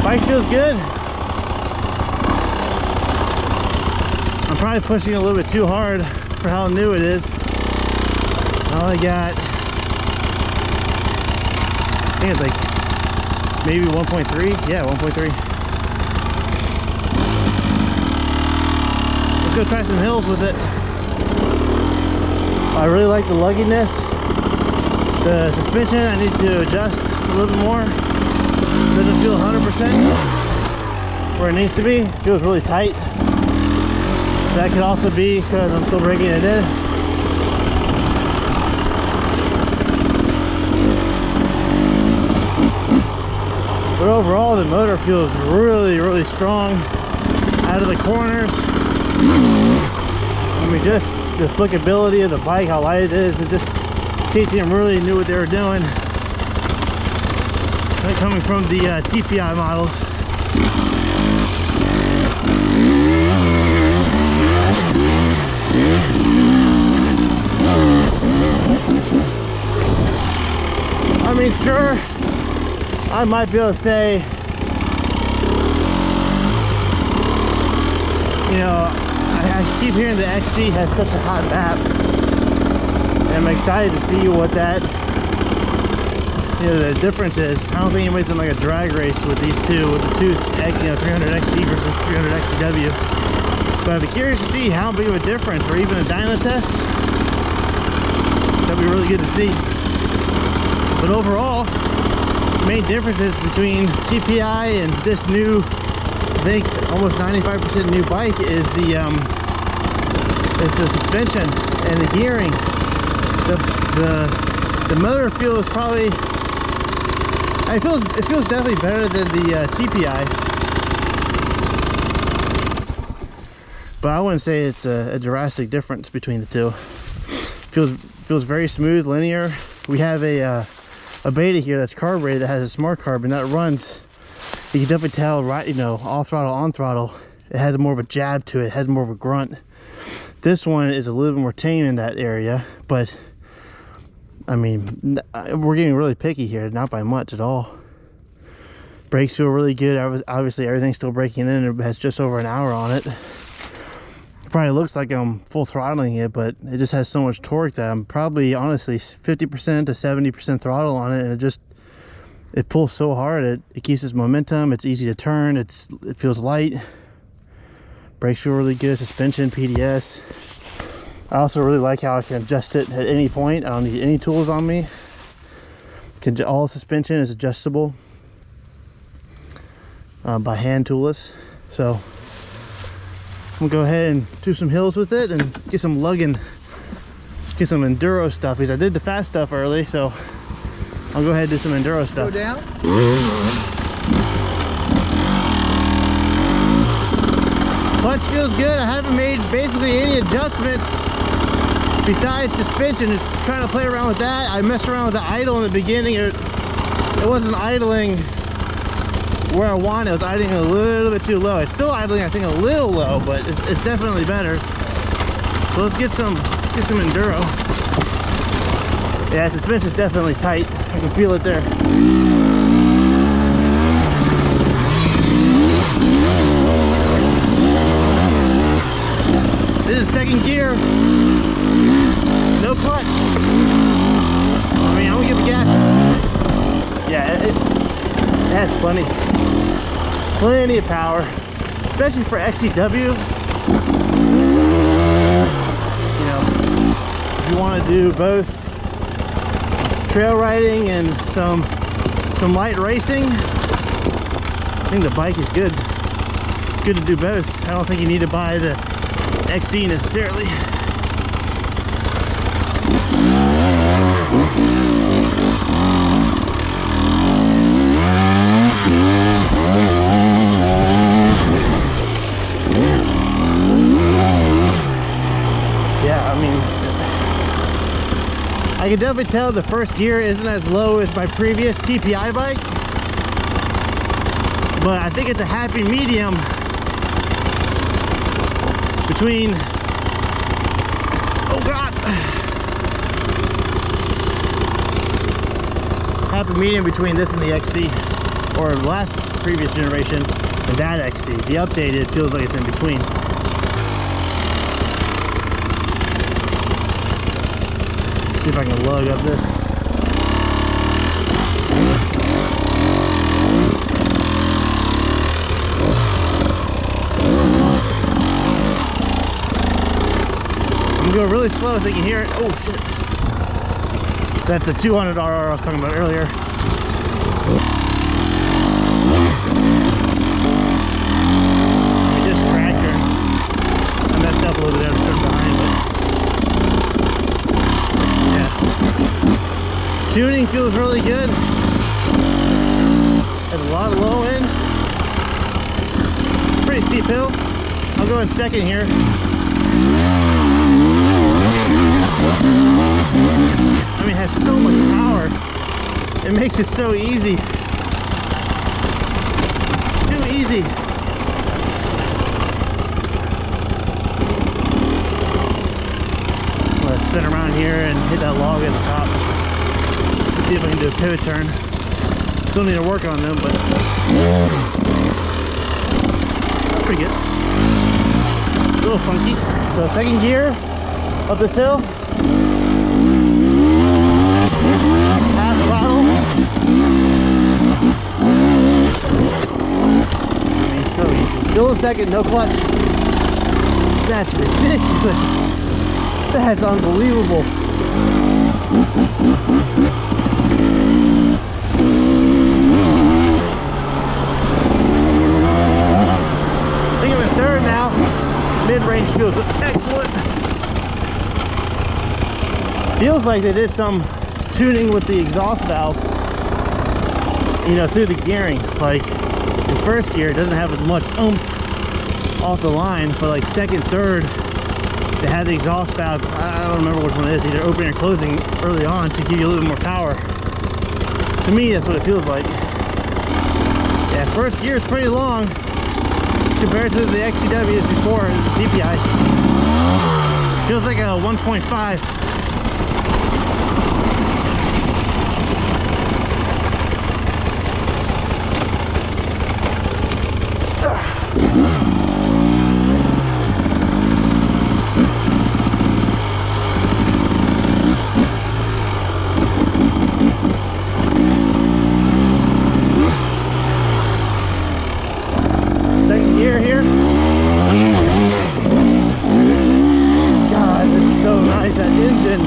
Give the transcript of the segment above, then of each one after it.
Bike feels good. I'm probably pushing it a little bit too hard for how new it is. I only got, I think it's like maybe 1.3. Yeah, 1.3. Let's go try some hills with it. I really like the lugginess. The suspension I need to adjust a little bit more. Doesn't feel 100% where it needs to be. It feels really tight. That could also be because I'm still breaking it in. But overall, the motor feels really strong out of the corners. I mean, just the flickability of the bike, how light it is, and just KTM really knew what they were doing. Like coming from the TPI models. I mean, sure, I might be able to say, you know, I keep hearing the XC has such a hot map, and I'm excited to see what that, you know, the difference is. I don't think anybody's in like a drag race with these two, with the two, 300 XC versus 300 XCW. But I'd be curious to see how big of a difference, or even a dyno test. That'd be really good to see. But overall, the main differences between TPI and this new, I think almost 95% new bike is the suspension and the gearing. The motor feels probably, it feels definitely better than the TPI, but I wouldn't say it's a drastic difference between the two. Feels very smooth, linear. We have a Beta here that's carbureted, that has a smart carb, and that runs, you can definitely tell, right, you know, off throttle, on throttle, It has more of a jab to it. It has more of a grunt. This one is a little bit more tame in that area, but I mean, we're getting really picky here, not by much at all. Brakes feel really good. Obviously everything's still braking in. It has just over an hour on it. It probably looks like I'm full throttling it, but it just has so much torque that I'm probably honestly 50% to 70% throttle on it, and it pulls so hard. It keeps its momentum. It's easy to turn. It feels light. Brakes feel really good. Suspension, PDS. I also really like how I can adjust it at any point. I don't need any tools on me. All suspension is adjustable by hand toolless. So I'm gonna go ahead and do some hills with it and get some lugging, get some enduro stuff, because I did the fast stuff early, so I'll go ahead and do some enduro stuff. Go down. Clutch feels good. I haven't made basically any adjustments besides suspension. Just trying to play around with that. I messed around with the idle in the beginning. It wasn't idling where I want it. It was idling a little bit too low. It's still idling, I think, a little low, but it's definitely better. So let's get some enduro. Yeah, suspension's definitely tight. I can feel it there. This is second gear. No clutch. I mean, I'm gonna give the gas. Yeah, it has plenty of power, especially for XCW. You know, if you want to do both trail riding and some light racing, I think the bike is good. It's good to do both. I don't think you need to buy the XC necessarily. Yeah, I mean, I can definitely tell the first gear isn't as low as my previous TPI bike, but I think it's a happy medium between, oh God, happy medium between this and the XC, or the last previous generation and that XC. The updated feels like it's in between. See if I can lug up this. I'm going really slow so you can hear it. Oh shit. That's the 200 RR I was talking about earlier. I just cracked her. I messed up a little bit there, turned behind, but yeah. Tuning feels really good. Has a lot of low end. Pretty steep hill. I'll go in second here. I mean, it has so much power. It makes it so easy. Too easy. I'm gonna spin around here and hit that log at the top. Let's see if I can do a pivot turn. Still need to work on them, but pretty good. A little funky. So second gear up this hill. Half throttle. I mean, so easy. Still a second, no clutch. That's ridiculous. That's unbelievable. I think I'm in third now. Mid-range feels excellent. Feels like they did some tuning with the exhaust valve, you know, through the gearing. Like the first gear doesn't have as much oomph off the line, but like second, third, they had the exhaust valve, I don't remember which one it is, either opening or closing early on to give you a little bit more power. To me, that's what it feels like. Yeah, first gear is pretty long. compared to the XCWs before DPI. Feels like a 1.5. Second gear here. God, this is so nice. That engine,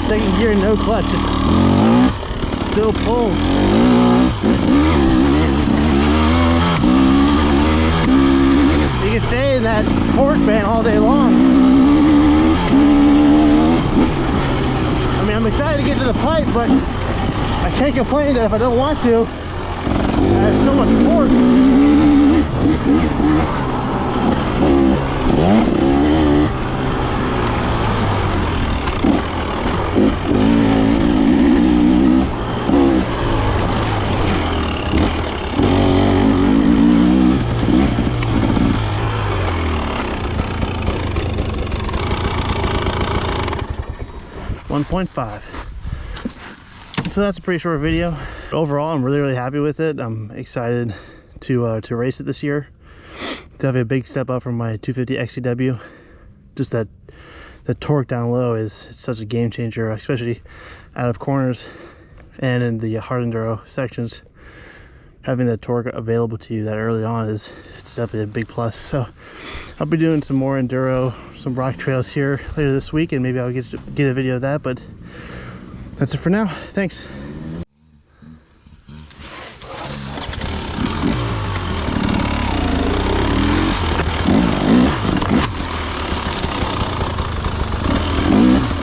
second gear, no clutch, it still pulls. You can stay in that torque band all day long. I mean, I'm excited to get to the pipe, but I can't complain that if I don't want to. I have so much torque. 1.5. So that's a pretty short video. Overall, I'm really happy with it. I'm excited to race it this year. Definitely a big step up from my 250 XCW. Just that the torque down low is such a game changer, especially out of corners and in the hard enduro sections. Having that torque available to you that early on it's definitely a big plus. So I'll be doing some more enduro, some rock trails here later this week, and maybe I'll get a video of that. But that's it for now. Thanks.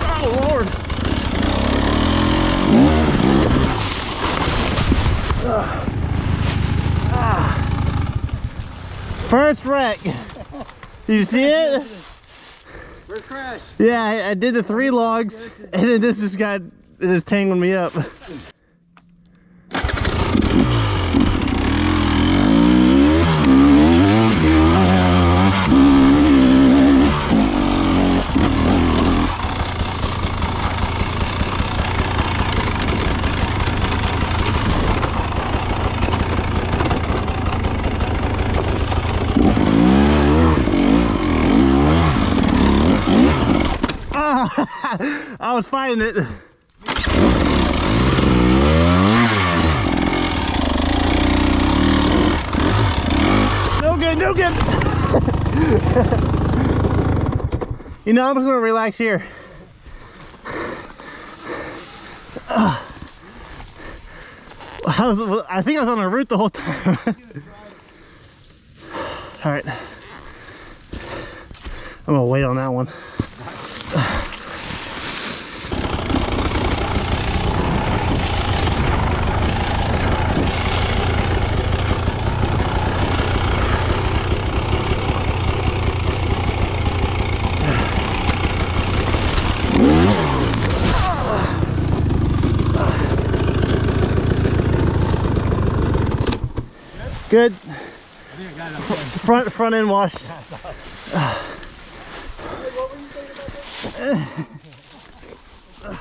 Oh Lord. First wreck. Did you see it? First crash. Yeah, I did the 3 logs, and then this just tangled me up. I was fighting it. No good, no good. You know, I'm just gonna relax here. I think I was on a route the whole time. All right, I'm gonna wait on that one. Good. I think I got it up Front end wash. Hey, what were you thinking about this?